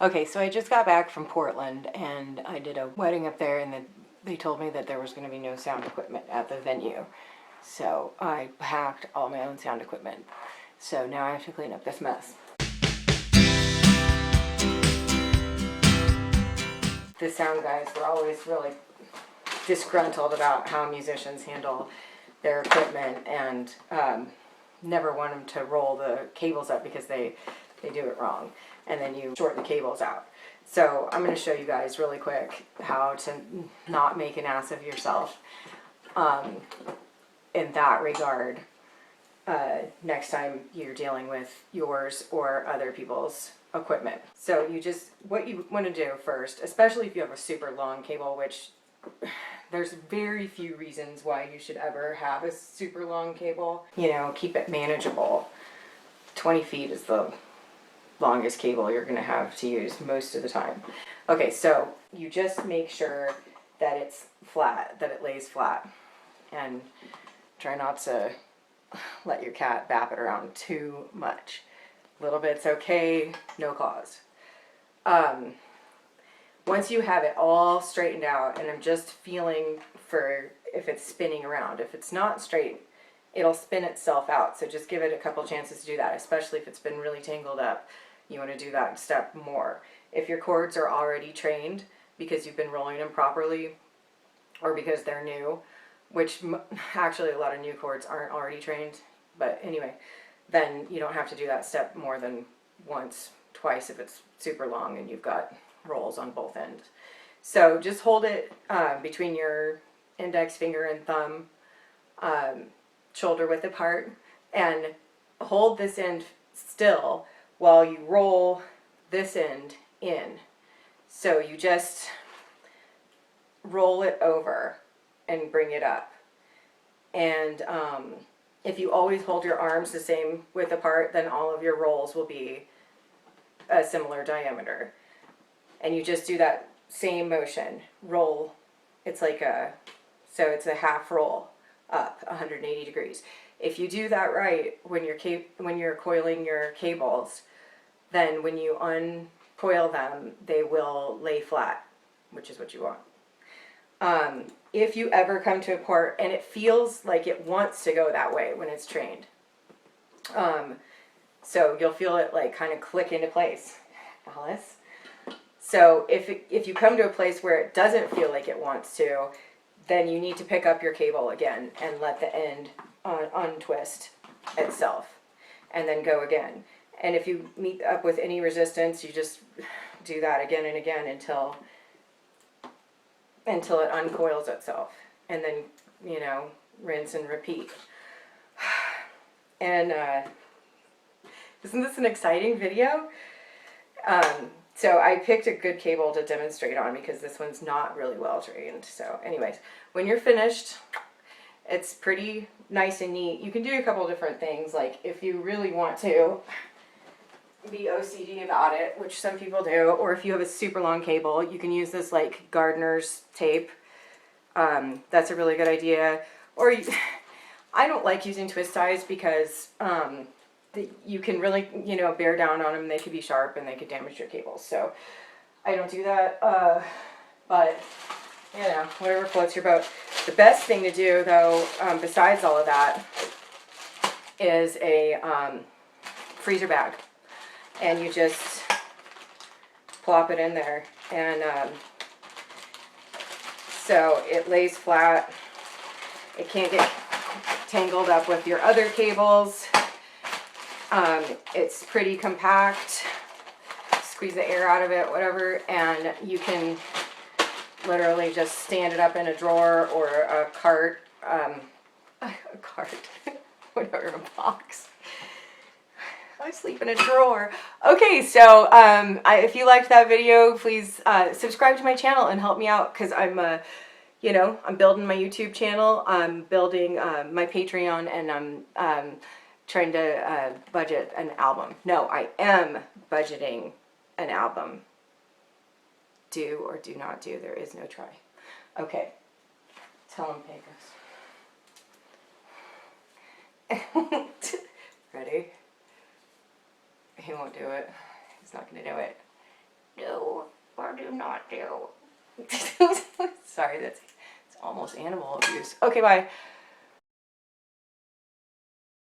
Okay, so I just got back from Portland and I did a wedding up there, and they told me that there was going to be no sound equipment at the venue. So I packed all my own sound equipment. So now I have to clean up this mess. The sound guys were always really disgruntled about how musicians handle their equipment, and never want them to roll the cables up because they do it wrong, and then you shorten the cables out. So I'm going to show you guys really quick how to not make an ass of yourself in that regard next time you're dealing with yours or other people's equipment. So what you want to do first, especially if you have a super long cable, which there's very few reasons why you should ever have a super long cable. You know, keep it manageable. 20 feet is the longest cable you're going to have to use most of the time. Okay, so you just make sure that it's flat, that it lays flat. And try not to let your cat bap it around too much. A little bit's okay, no cause. Once you have it all straightened out, and I'm just feeling for if it's spinning around. If it's not straight, it'll spin itself out. So just give it a couple chances to do that, especially if it's been really tangled up. You want to do that step more. If your cords are already trained because you've been rolling them properly, or because they're new, which actually a lot of new cords aren't already trained, but anyway, then you don't have to do that step more than once, twice if it's super long and you've got rolls on both ends. So just hold it between your index finger and thumb, shoulder width apart, and hold this end still while you roll this end in. So you just roll it over and bring it up. And if you always hold your arms the same width apart, then all of your rolls will be a similar diameter. And you just do that same motion. Roll. It's like so it's a half roll up 180 degrees. If you do that right when you're coiling your cables, then when you uncoil them, they will lay flat, which is what you want. If you ever come to a part and it feels like it wants to go that way when it's trained, so you'll feel it like kind of click into place, Alice. So if you come to a place where it doesn't feel like it wants to, then you need to pick up your cable again and let the end untwist itself, and then go again. And if you meet up with any resistance, you just do that again and again until it uncoils itself, and then, you know, rinse and repeat. And isn't this an exciting video? So I picked a good cable to demonstrate on because this one's not really well trained. So anyways, when you're finished, it's pretty nice and neat. You can do a couple different things, like if you really want to be OCD about it, which some people do, or if you have a super long cable, you can use this like gardener's tape. That's a really good idea. Or I don't like using twist ties because you can really, you know, bear down on them. They could be sharp and they could damage your cables. So I don't do that. But you know, whatever floats your boat. The best thing to do, though, besides all of that, is a freezer bag. And you just plop it in there, and so it lays flat. It can't get tangled up with your other cables. It's pretty compact. Squeeze the air out of it, whatever, and you can literally just stand it up in a drawer or a cart, whatever, a box. I sleep in a drawer. Okay, so if you liked that video, please subscribe to my channel and help me out, because I'm building my YouTube channel. I'm building my Patreon, and I'm trying to budget an album. No, I am budgeting an album. Do or do not do. There is no try. Okay. Tell him, Pecos. Ready? He won't do it. He's not going to do it. not do. Sorry, it's almost animal abuse. Okay, bye.